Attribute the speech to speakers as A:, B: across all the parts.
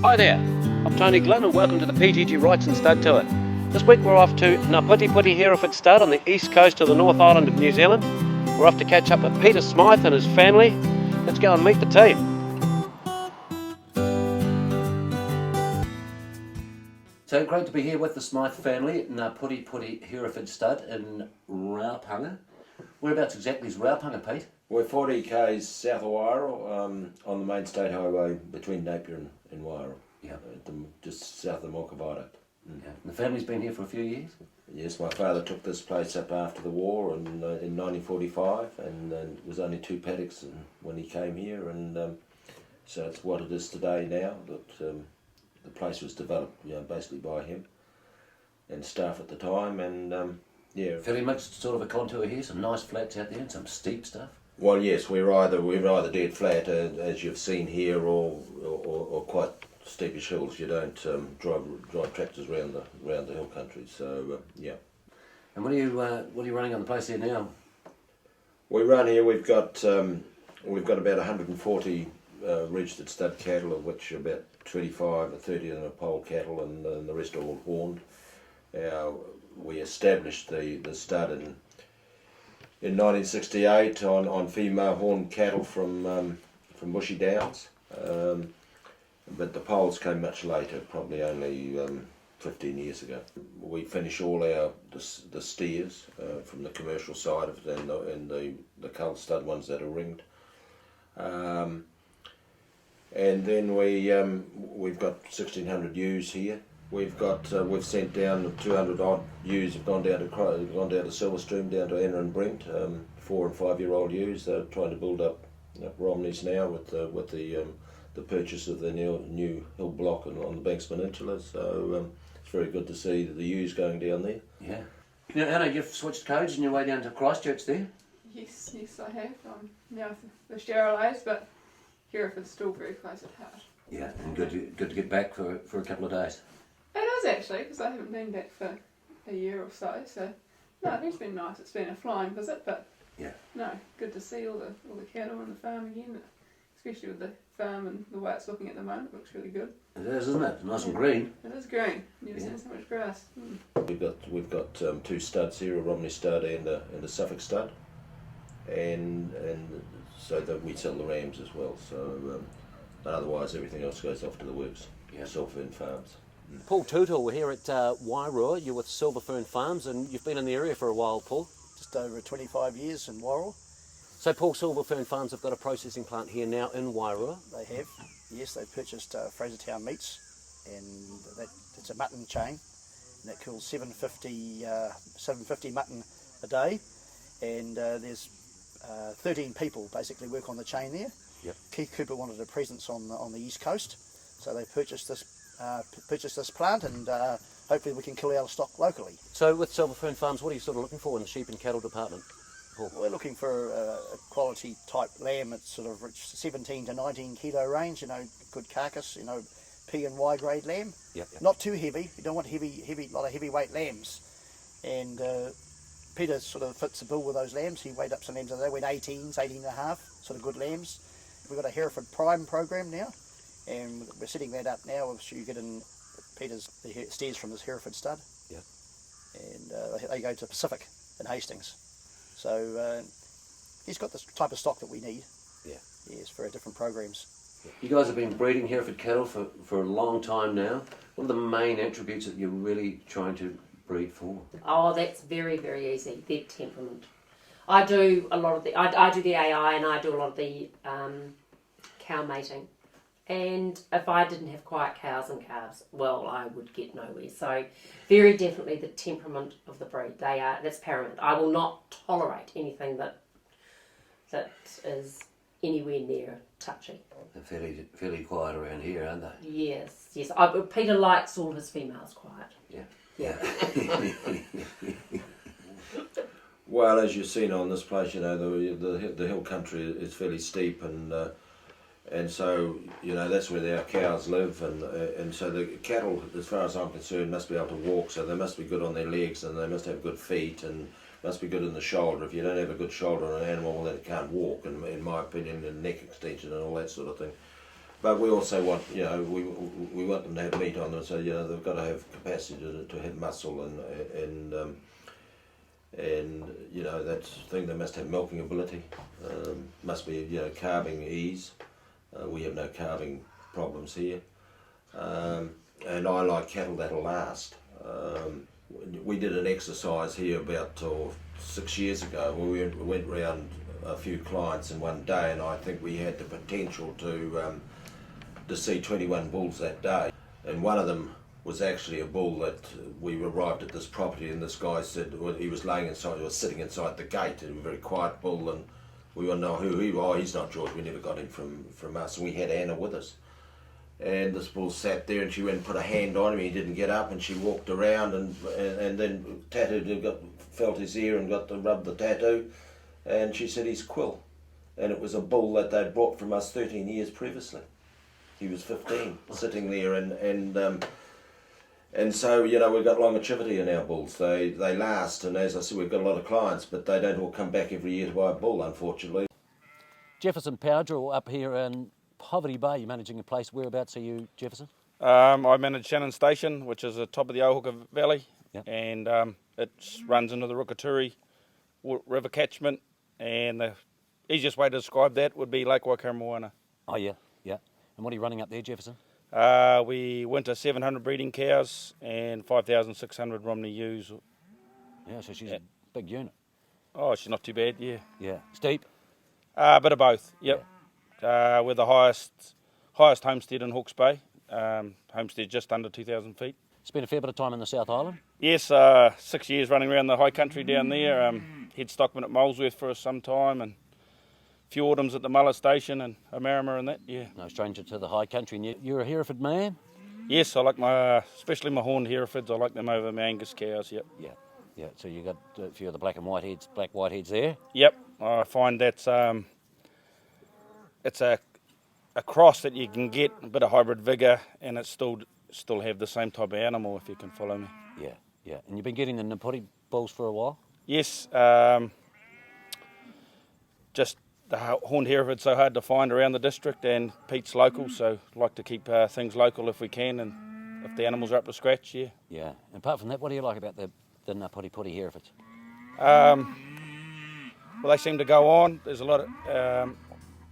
A: Hi there, I'm Tony Glynn and welcome to the PGG Wrighston Stud Tour. This week we're off to Puteputi Hereford Stud on the east coast of the North Island of New Zealand. We're off to catch up with Peter Smythe and his family. Let's go and meet the team. So great to be here with the Smythe family in Puteputi Hereford Stud in Raupunga. Whereabouts exactly is Raupunga, Pete?
B: We're 40 k's south of Wairau, on the main state highway between Napier and Wairau.
A: Yeah.
B: Just south of the Moka Viaduct.
A: Yeah. And the family's been here for a few years?
B: Yes, my father took this place up after the war in 1945, and it was only 2 paddocks when he came here, and so it's what it is today now. That the place was developed, basically by him and staff at the time, and yeah.
A: Fairly mixed sort of a contour here, some nice flats out there and some steep stuff.
B: Well, yes, we're either dead flat, as you've seen here, or quite steepish hills. You don't drive tractors round the hill country. So yeah.
A: And what are you running on the place here now?
B: We run here. We've got about 140 registered stud cattle, of which about 25 or 30 of them are pole cattle, and the rest are all horned. We established the stud in 1968 on female horned cattle from Bushy Downs, but the poles came much later, probably only 15 years ago. We finish all the steers from the commercial side of it, and the cull stud ones that are ringed, and then we've got 1,600 ewes here. We've sent down 200 odd ewes have gone down to Silverstream, down to Anna and Brent, 4 and 5 year old ewes. They're trying to build up Romneys now with the purchase of the new hill block on the Banks Peninsula. So it's very good to see the ewes going down there.
A: Yeah. Now Anna, you've switched codes on your way down to Christchurch there.
C: Yes, I have. Now the sterilised, but Hereford's still very close at heart.
A: Yeah, and good to get back for a couple of days.
C: It is actually, because I haven't been back for a year or so. So no, it's been nice. It's been a flying visit, but
A: yeah,
C: no, good to see all the cattle on the farm again, especially with the farm and the way it's looking at the moment. It looks really good.
A: It is, isn't it? Nice and green.
C: It is green. Never seen so much grass.
B: We've got 2 studs here, a Romney stud and a Suffolk stud, and so that we sell the rams as well. So but otherwise everything else goes off to the works.
A: Yeah.
B: Silverfern Farms.
A: Paul Tootle, we're here at Wairau. You're with Silverfern Farms, and you've been in the area for a while, Paul.
D: Just over 25 years in Wairau.
A: So Paul, Silverfern Farms have got a processing plant here now in Wairau.
D: They have, yes, they purchased Frasertown Meats, and it's a mutton chain, and that kills 750 mutton a day, and there's 13 people basically work on the chain there.
A: Yep.
D: Keith Cooper wanted a presence on the east coast, so they purchased this plant, and hopefully we can kill our stock locally.
A: So with Silverfern Farms, what are you sort of looking for in the sheep and cattle department, Paul?
D: We're looking for a quality type lamb. It's sort of 17 to 19 kilo range, good carcass, P and Y grade lamb.
A: Yep.
D: Not too heavy. You don't want lot of heavyweight lambs. And Peter sort of fits the bill with those lambs. He weighed up some lambs the other day, went 18 and a half, sort of good lambs. We've got a Heraford Prime program now, and we're setting that up now. So you get in Peter's steers from his Hereford stud.
A: Yeah.
D: And they go to Pacific in Hastings. So he's got the type of stock that we need.
A: Yeah.
D: Yes, for our different programs.
A: You guys have been breeding Hereford cattle for a long time now. What are the main attributes that you're really trying to breed for?
E: Oh, that's very, very easy. Their temperament. I do a lot of I do the AI, and I do a lot of the cow mating. And if I didn't have quiet cows and calves, well, I would get nowhere. So very definitely the temperament of the breed. That's paramount. I will not tolerate anything that is anywhere near touchy.
A: They're fairly quiet around here, aren't they?
E: Yes. Peter likes all his females quiet.
A: Yeah.
B: Well, as you've seen on this place, the hill country is fairly steep, and so that's where our cows live, and so the cattle, as far as I'm concerned, must be able to walk. So they must be good on their legs, and they must have good feet, and must be good in the shoulder. If you don't have a good shoulder on an animal, then it can't walk, in my opinion, and neck extension and all that sort of thing. But we also want, we want them to have meat on them, so they've got to have capacity to have muscle and that's the thing. They must have milking ability. Must be calving ease. We have no calving problems here, and I like cattle that'll last. We did an exercise here about 6 years ago. We went around a few clients in one day, and I think we had the potential to see 21 bulls that day, and one of them was actually a bull that we arrived at this property, and this guy said he was sitting inside the gate. He was a very quiet bull, and we want to know who he was. Oh, he's not George. We never got him from us, and we had Anna with us. And this bull sat there, and she went and put a hand on him. He didn't get up, and she walked around and then felt his ear and got to rub the tattoo, and she said he's Quill, and it was a bull that they'd brought from us 13 years previously. He was 15, sitting there, and so we've got longevity in our bulls. They last, and as I said, we've got a lot of clients, but they don't all come back every year to buy a bull, unfortunately.
A: Jefferson Power Drill up here in Poverty Bay. You're managing a place. Whereabouts are you, Jefferson?
F: I manage Shannon Station, which is the top of the Ohooka Valley,
A: Yep.
F: and it runs into the Rukaturi River catchment, and the easiest way to describe that would be Lake Waikaremoana.
A: Oh yeah, yeah. And what are you running up there, Jefferson?
F: We winter 700 breeding cows and 5,600 Romney ewes.
A: Yeah, so she's a big unit.
F: Oh, she's not too bad, yeah.
A: Yeah. Steep?
F: A bit of both, yep. We're the highest homestead in Hawke's Bay. Homestead just under 2,000 feet.
A: Spent a fair bit of time in the South Island?
F: Yes, 6 years running around the high country down there. Head stockman at Molesworth for some time, and a few autumns at the Muller Station and Amarama and that, yeah.
A: No stranger to the high country. And you're a Hereford man?
F: Yes, I like especially my horned Herefords. I like them over my Angus cows, yep.
A: Yeah, yeah. So you got a few of the black whiteheads there?
F: Yep, I find that's it's a cross that you can get a bit of hybrid vigour, and it still have the same type of animal, if you can follow me.
A: Yeah, yeah. And you've been getting the Puteputi bulls for a while?
F: Yes, just the horned Hereford's so hard to find around the district, and Pete's local, so like to keep things local if we can, and if the animals are up to scratch, yeah.
A: Yeah. And apart from that, what do you like about the Puteputi Herefords?
F: Well, they seem to go on. There's a lot of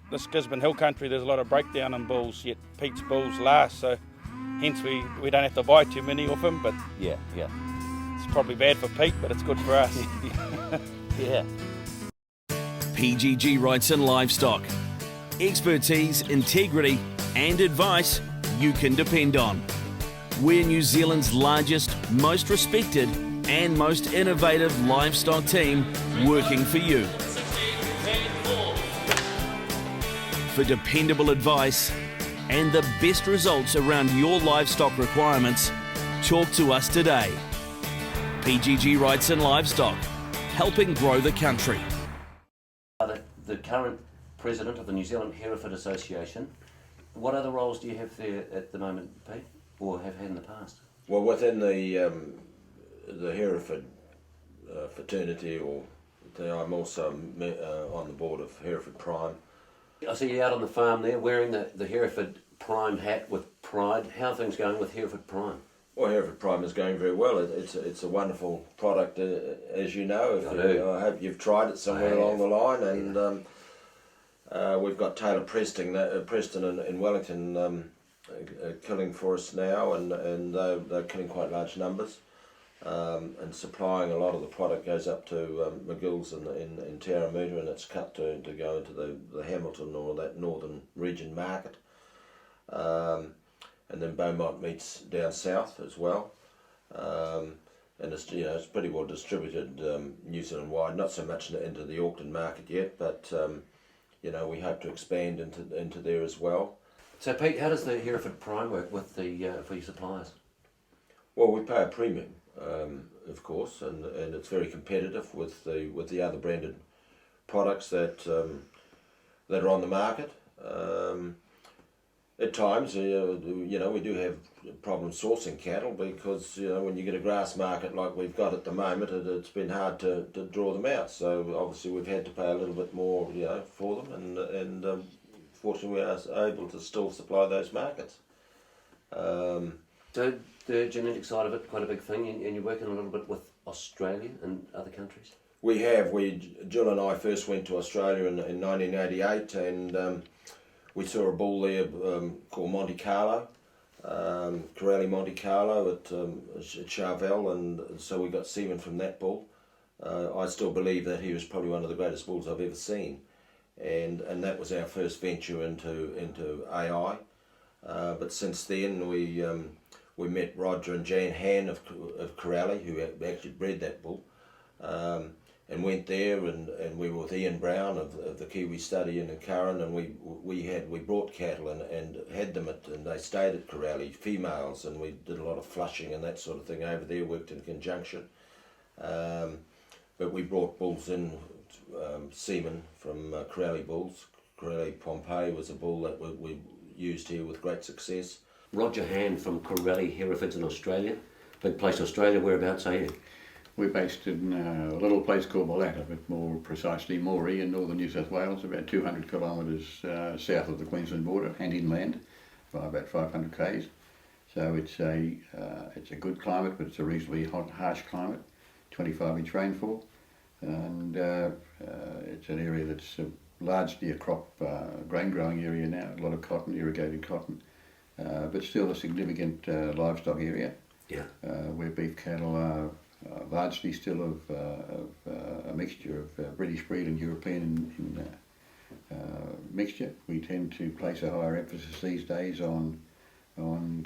F: this Gisborne Hill country. There's a lot of breakdown in bulls. Yet Pete's bulls last, so hence we don't have to buy too many of them. But
A: yeah, yeah.
F: It's probably bad for Pete, but it's good for us.
A: Yeah.
G: PGG Wrighston Livestock. Expertise, integrity and advice you can depend on. We're New Zealand's largest, most respected and most innovative livestock team working for you. For dependable advice and the best results around your livestock requirements, talk to us today. PGG Wrighston Livestock, helping grow the country.
A: The current president of the New Zealand Hereford Association. What other roles do you have there at the moment, Pete, or have had in the past?
B: Well, within the Hereford fraternity, I'm also on the board of Heraford Prime.
A: I see you out on the farm there wearing the Hereford Prime hat with pride. How are things going with Hereford Prime?
B: Well, Hereford Prime is going very well. It's a wonderful product, as you know. I hope you've tried it somewhere along the line. And we've got Taylor Preston in Wellington killing for us now, and they're killing quite large numbers. And supplying a lot of the product goes up to McGill's in Temperament, and it's cut to go into the Hamilton or that northern region market. And then Beaumont meets down south as well, and it's pretty well distributed New Zealand wide. Not so much into the Auckland market yet, but we hope to expand into there as well.
A: So Pete, how does the Hereford Prime work with for your suppliers?
B: Well, we pay a premium, of course, and it's very competitive with the other branded products that are on the market. At times, we do have problems sourcing cattle because when you get a grass market like we've got at the moment, it's been hard to draw them out. So obviously we've had to pay a little bit more, for them, and fortunately we are able to still supply those markets.
A: So the genetic side of it, quite a big thing, and you're working a little bit with Australia and other countries?
B: Jill and I first went to Australia in 1988, and we saw a bull there called Monte Carlo, Corelli Monte Carlo at Charvel, and so we got semen from that bull. I still believe that he was probably one of the greatest bulls I've ever seen, and that was our first venture into AI. But since then we met Roger and Jan Han of Corelli, who actually bred that bull, and went there, and we were with Ian Brown of the Kiwi Study in Curran, and we brought cattle and had them and they stayed at Corelli, females, and we did a lot of flushing and that sort of thing over there, worked in conjunction. But we brought bulls in, semen from Corelli bulls. Corelli Pompeii was a bull that we used here with great success.
A: Roger Han from Corelli Herefords in Australia. Big place, Australia. Whereabouts are you?
H: We're based in a little place called Malatta, but more precisely Moree in northern New South Wales, about 200 kilometres south of the Queensland border and inland by about 500 k's. So it's a good climate, but it's a reasonably hot, harsh climate, 25-inch rainfall, and it's an area that's largely a crop grain growing area now, a lot of cotton, irrigated cotton, but still a significant livestock area.
A: Yeah.
H: Where beef cattle are largely still of a mixture of British breed and European mixture. We tend to place a higher emphasis these days on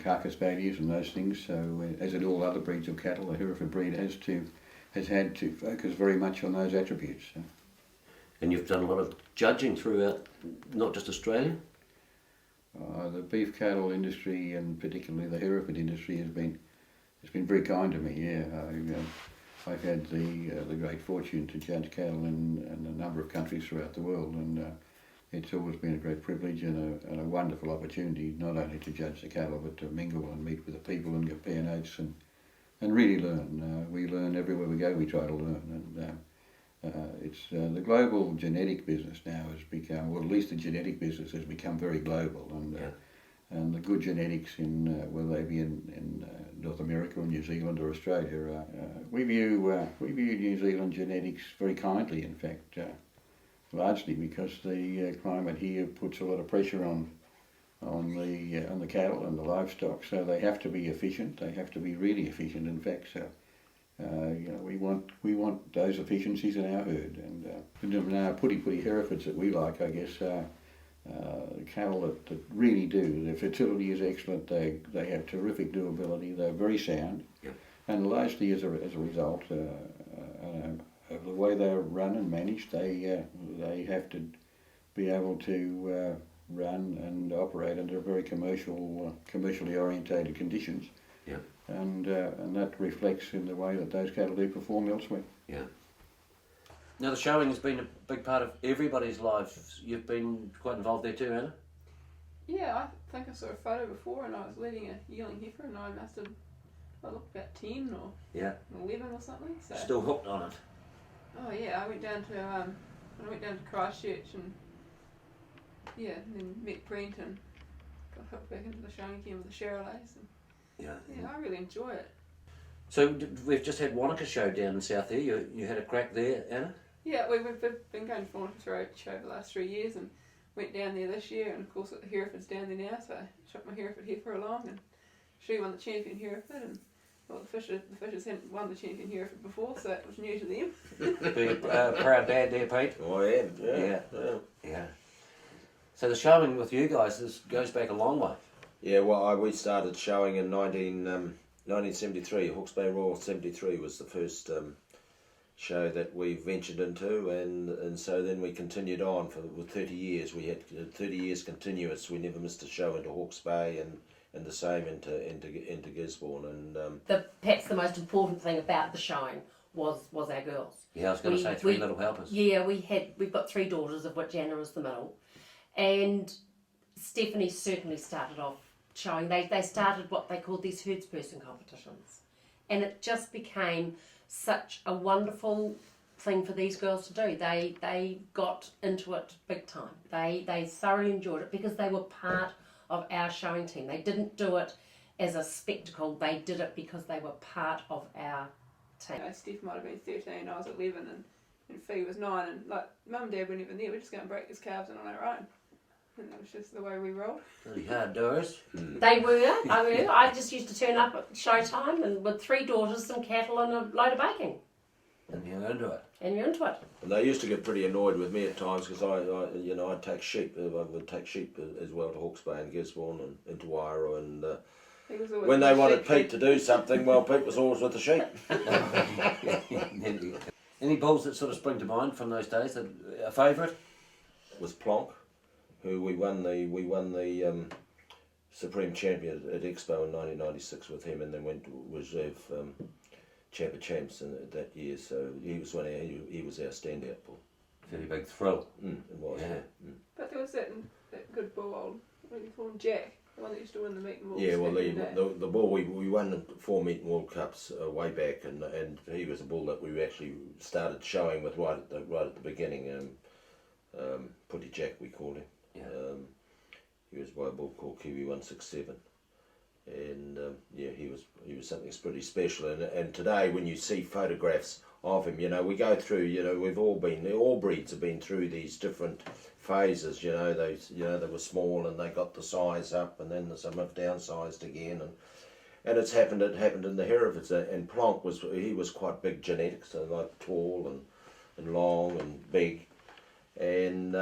H: carcass values and those things. So as in all other breeds of cattle, the Hereford breed has had to focus very much on those attributes. So.
A: And you've done a lot of judging throughout, not just Australia?
H: The beef cattle industry, and particularly the Hereford industry, has been very kind to me. Yeah, I've had the great fortune to judge cattle in a number of countries throughout the world, and it's always been a great privilege and a wonderful opportunity not only to judge the cattle but to mingle and meet with the people and compare notes and really learn. We learn everywhere we go. We try to learn, and it's the global genetic business now has become, or at least the genetic business has become very global, and the good genetics in whether they be in North America or New Zealand or Australia, we view New Zealand genetics very kindly. In fact, largely because the climate here puts a lot of pressure on the cattle and the livestock, so they have to be efficient. They have to be really efficient. In fact, so. We want those efficiencies in our herd, and our Puteputi Herefords that we like, I guess, cattle that really do. Their fertility is excellent. They have terrific doability. They're very sound, and largely as a result of the way they're run and managed, they have to be able to run and operate under very commercially orientated conditions.
A: Yeah.
H: And that reflects in the way that those cattle do perform elsewhere.
A: Yeah. Now the showing has been a big part of everybody's lives. You've been quite involved there too, Anna?
C: Yeah, I think I saw a photo before, and I was leading a yearling heifer, and I must have, about 10 or 11 or something. So.
A: Still hooked on it.
C: Oh yeah, I went down to Christchurch and then met Brent and got hooked back into the showing again with the Chevrolets. Yeah, I really enjoy it.
A: So we've just had Wanaka show down in South here. You had a crack there, Anna?
C: Yeah, we've been going to Wanaka Road show for the last 3 years and went down there this year, and of course the Herefords down there now, so I shot my Hereford heifer along, and she won the champion Hereford, and well, the Fishers hadn't won the champion Hereford before, so it was new to them.
A: Being a proud dad there, Pete.
B: Oh, I am,
A: yeah. So the showing with you guys goes back a long way.
B: Yeah, well, we started showing in 1973. Hawke's Bay Royal 73 was the first show that we ventured into, and so then we continued on with 30 years. We had 30 years continuous. We never missed a show into Hawke's Bay, and the same into Gisborne. And
E: perhaps the most important thing about the showing was our girls.
A: Yeah, I was going to say three little helpers.
E: Yeah, we've got 3 daughters, of which Anna is the middle, and Stephanie certainly started off showing. They started what they called these herdsperson competitions, and it just became such a wonderful thing for these girls to do. They got into it big time. They thoroughly enjoyed it because they were part of our showing team. They didn't do it as a spectacle. They did it because they were part of our team.
C: Steph might have been 13, I was 11, and Fee was 9, and like Mum and Dad weren't even there. We're just going to break his calves in on our own, and that was just the way we rolled.
I: Pretty hard doors.
E: They were. I just used to turn up at showtime and with 3 daughters, some cattle, and a load of baking.
I: And you're into it.
E: And you're into it.
B: And they used to get pretty annoyed with me at times because I'd take sheep. I would take sheep as well to Hawke's Bay and Gisborne and into Wairau, and when they wanted Pete to do something, well, Pete was always with the sheep.
I: Any bulls that sort of spring to mind from those days? A favourite?
B: Was Plonk, who we won the Supreme Champion at Expo in 1996 with him, and then went to reserve Champ of Champs that year. So he was he was our standout bull.
I: Very big thrill.
B: It was.
I: Yeah.
C: But there was that good bull, old, what do you call him, Jack, the one that used to win the meat and wool.
B: Yeah, well, the bull we won the 4 meet and wool cups way back, and he was a bull that we actually started showing with right at the beginning. Putty Jack, we called him.
I: Yeah.
B: He was by a bull called Kiwi 167, and he was something pretty special. And today, when you see photographs of him, we go through. All breeds have been through these different phases. They were small and they got the size up, and then some have downsized again, and it's happened. It happened in the Herefords, and Plonk was quite big genetics, so like tall and long and big, and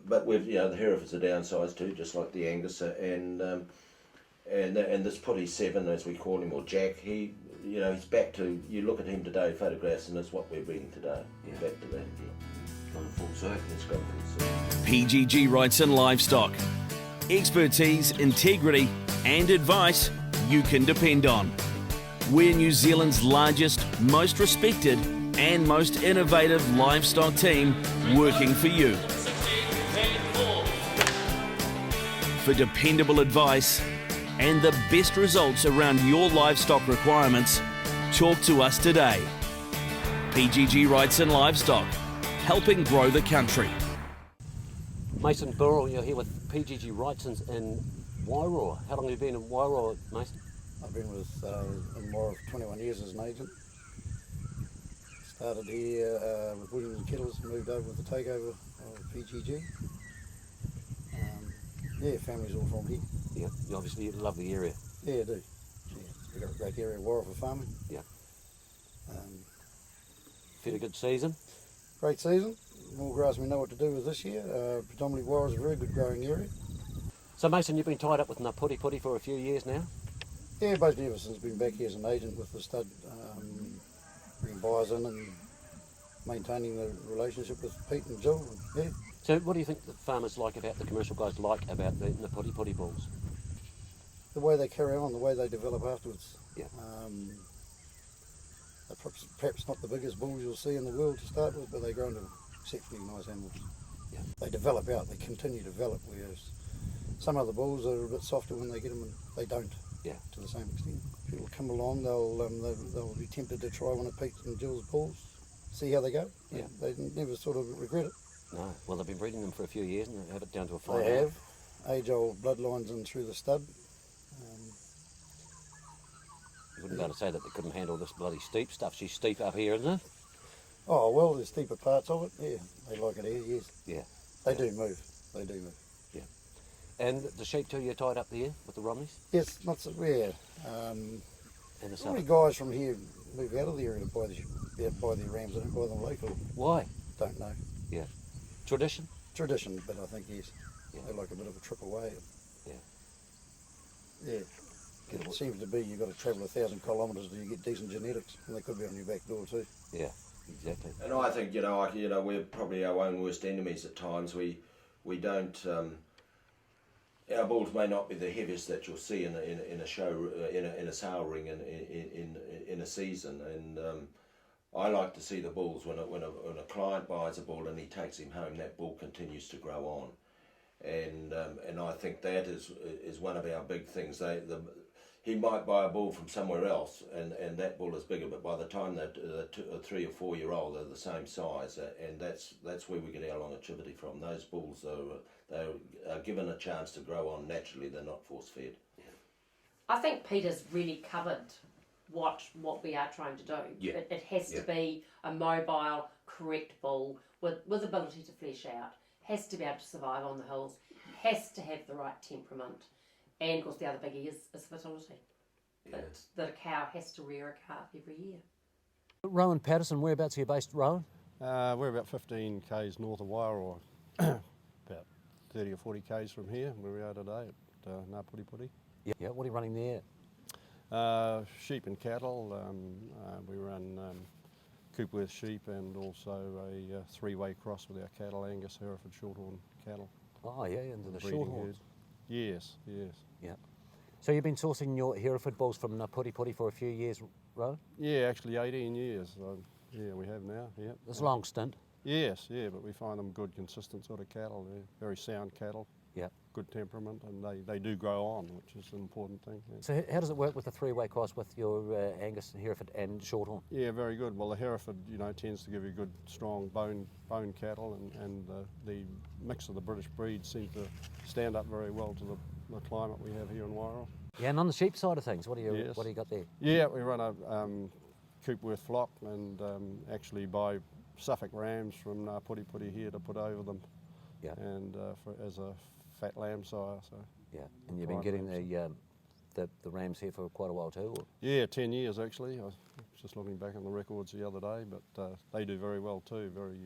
B: but with the Herefords are downsized too, just like the Angus, and this Putty 7, as we call him, or Jack, he's back to, you look at him today, photographs, and it's what we're breeding today.
I: Yeah.
B: Back to that again.
I: Gone full circle.
B: It's gone full circle.
G: PGG Wrighston Livestock. Expertise, integrity and advice you can depend on. We're New Zealand's largest, most respected and most innovative livestock team working for you. For dependable advice and the best results around your livestock requirements, talk to us today. PGG Wrighston Livestock, helping grow the country.
A: Mason Burrell, you're here with PGG Wrightstons in Wairau. How long have you been in Wairau, Mason?
D: I've been with in Wairau for 21 years as an agent. Started here with Williams and Kettles, moved over with the takeover of PGG. Family's all from here.
A: Yeah, you obviously love the area.
D: Yeah, I do. Yeah, we've got a great area, Wairau, for farming.
A: Yeah. Had a good season?
D: Great season. More grass we know what to do with this year. Predominantly Wairau's a very good growing area.
A: So Mason, you've been tied up with Puteputi for a few years now?
D: Yeah, basically ever since been back here as an agent with the stud, bringing buyers in and maintaining the relationship with Pete and Jill. And, yeah.
A: So what do you think the farmers like about, the commercial guys like about the Puteputi bulls?
D: The way they carry on, the way they develop afterwards.
A: Yeah.
D: They're perhaps not the biggest bulls you'll see in the world to start with, but they grow into exceptionally nice animals.
A: Yeah.
D: They develop out, they continue to develop, whereas some other bulls are a bit softer when they get them and they don't.
A: Yeah.
D: To the same extent. People come along, they'll be tempted to try one of Pete and Jill's bulls, see how they go.
A: Yeah.
D: They never sort of regret it.
A: No, well they've been breeding them for a few years and they have it down to a fine.
D: They have age-old bloodlines in through the stud.
A: You wouldn't be able to say that they couldn't handle this bloody steep stuff. She's steep up here, isn't it?
D: Oh well, there's steeper parts of it. Yeah, they like it here. Yes.
A: Yeah.
D: They do move. They do move.
A: Yeah. And the sheep too, you're tied up there with the Romneys?
D: Yes, not so rare.
A: And the
D: So many
A: southern.
D: guys from here move out of the area to buy the rams. They don't buy them locally.
A: Why?
D: Don't know.
A: Yeah. Tradition?
D: Tradition, but I think yes.
A: Yeah.
D: They like a bit of a trip away.
A: Yeah.
D: Yeah. It seems to be you've got to travel 1,000 kilometres to get decent genetics, and they could be on your back door too.
A: Yeah, exactly.
B: And I think we're probably our own worst enemies at times. We don't. Our bulls may not be the heaviest that you'll see in a show in a sale ring in a season, and I like to see the bulls when a client buys a bull and he takes him home, that bull continues to grow on, and I think that is one of our big things. he might buy a bull from somewhere else, and that bull is bigger. But by the time they're a 3 or 4 year old, they're the same size, and that's where we get our longevity from. Those bulls are given a chance to grow on naturally. They're not force fed.
E: I think Peter's really covered what we are trying to do.
B: Yeah.
E: It has to be a mobile, correct bull with ability to flesh out, has to be able to survive on the hills, has to have the right temperament, and of course the other biggie is fertility.
I: Yeah.
E: That a cow has to rear a calf every year.
A: Rowan Patterson, whereabouts are you based, Rowan?
J: We're about 15 k's north of Wairoa, about 30 or 40 k's from here, where we are today at Puteputi.
A: Yeah, what are you running there?
J: Sheep and cattle. We run Coopworth sheep and also a three-way cross with our cattle, Angus, Hereford, Shorthorn cattle.
A: Oh yeah, into the
J: Breeding
A: Shorthorns.
J: herd. Yes, yes.
A: Yeah. So you've been sourcing your Hereford bulls from Puteputi for a few years, Rowan?
J: Yeah, actually 18 years. Yeah, we have now, yeah.
A: That's a long stint.
J: Yes, yeah, but we find them good, consistent sort of cattle. They're very sound cattle.
A: Yeah.
J: Good temperament, and they do grow on, which is an important thing. Yeah.
A: So how does it work with the three-way cross with your Angus, Hereford and Shorthorn?
J: Yeah, very good. Well, the Hereford, tends to give you good, strong bone cattle, and the mix of the British breeds seems to stand up very well to the climate we have here in Wairoa.
A: Yeah, and on the sheep side of things, what do you
J: Yes.
A: what do you got there?
J: Yeah, we run a Coopworth flock, and actually buy Suffolk rams from Puteputi here to put over them.
A: Yeah.
J: And as a fat lamb sire. So.
A: Yeah, and you've been getting the rams here for quite a while too? Or?
J: Yeah, 10 years actually. I was just looking back on the records the other day, but they do very well too. Very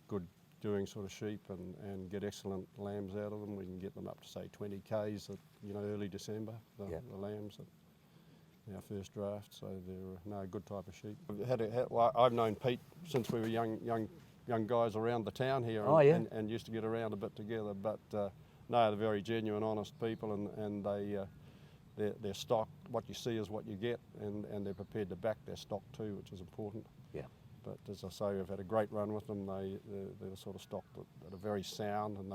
J: good doing sort of sheep, and get excellent lambs out of them. We can get them up to say 20 k's at early December. The lambs at our first draft, so they're a good type of sheep. I've known Pete since we were young guys around the town here, and used to get around a bit together. But no, they're very genuine, honest people, and their stock, what you see is what you get, and they're prepared to back their stock too, which is important.
A: Yeah.
J: But as I say, we've had a great run with them. They're the sort of stock that are very sound, and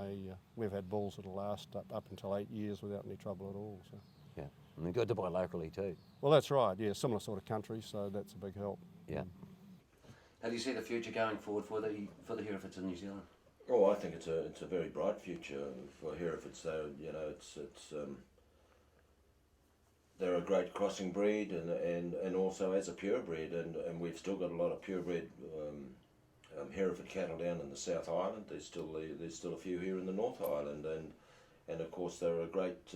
J: we've had bulls that'll last up until 8 years without any trouble at all. So.
A: Yeah, and they're good to buy locally too.
J: Well, that's right. Yeah, similar sort of country, so that's a big help.
A: Yeah.
I: How do you see the future going forward for the Herefords in New Zealand?
B: Oh, I think it's a very bright future for Herefords. So they're a great crossing breed, and also as a purebred, and we've still got a lot of purebred Hereford cattle down in the South Island. There's still a few here in the North Island, and of course they're a great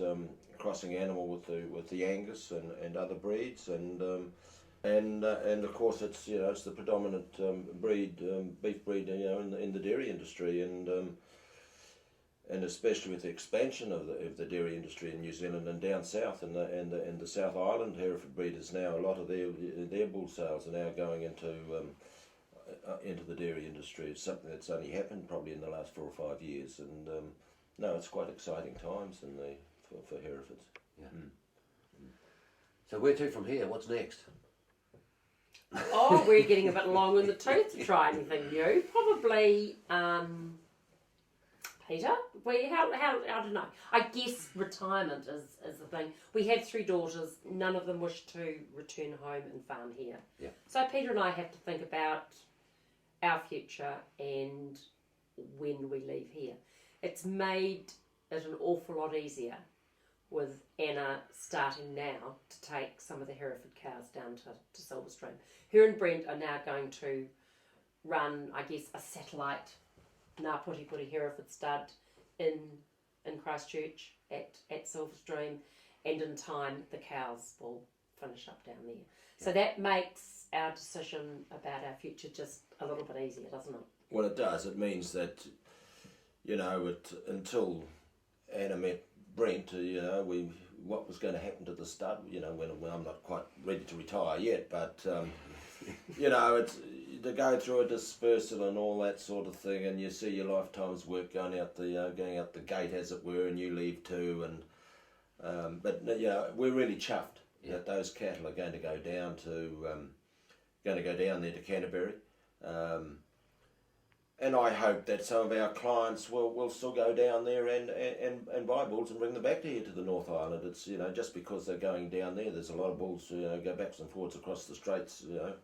B: crossing animal with the Angus and other breeds, and of course it's the predominant beef breed in the dairy industry, and especially with the expansion of the dairy industry in New Zealand and down south and the South Island, Hereford breeders now, a lot of their bull sales are now going into the dairy industry. It's something that's only happened probably in the last 4 or 5 years, and no, it's quite exciting times for Herefords.
I: Yeah. So where to from here? What's next?
E: Oh, we're getting a bit long in the tooth to try anything new. Probably, Peter. I don't know. I guess retirement is the thing. We have 3 daughters. None of them wish to return home and farm here.
I: Yeah.
E: So Peter and I have to think about our future and when we leave here. It's made it an awful lot easier with Anna starting now to take some of the Hereford cows down to Silverstream. Her and Brent are now going to run, I guess, a satellite Puteputi Hereford stud in Christchurch at Silverstream, and in time the cows will finish up down there. So that makes our decision about our future just a little bit easier, doesn't it?
B: Well, it does. It means that until Anna met Brent, what was going to happen to the stud, when I'm not quite ready to retire yet, but, it's to go through a dispersal and all that sort of thing, and you see your lifetime's work going out the gate, as it were, and you leave too, but we're really chuffed that those cattle are going to go down there to Canterbury. And I hope that some of our clients will still go down there and buy bulls and bring them back to here to the North Island. It's, you know, just because they're going down there, there's a lot of bulls, you know, go backwards and forwards across the straits, you know.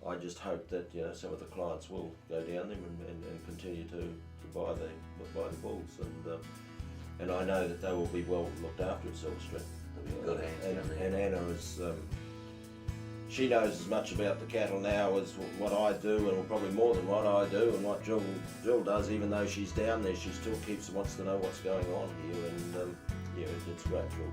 B: I just hope that, you know, some of the clients will go down there and continue to buy the bulls, and I know that they will be well looked after at Silverstream.
I: They'll be good hands down there.
B: And Anna is, she knows as much about the cattle now as what I do, and probably more than what I do, and what Jill does. Even though she's down there, she still wants to know what's going on here, and yeah, it's great, Jill.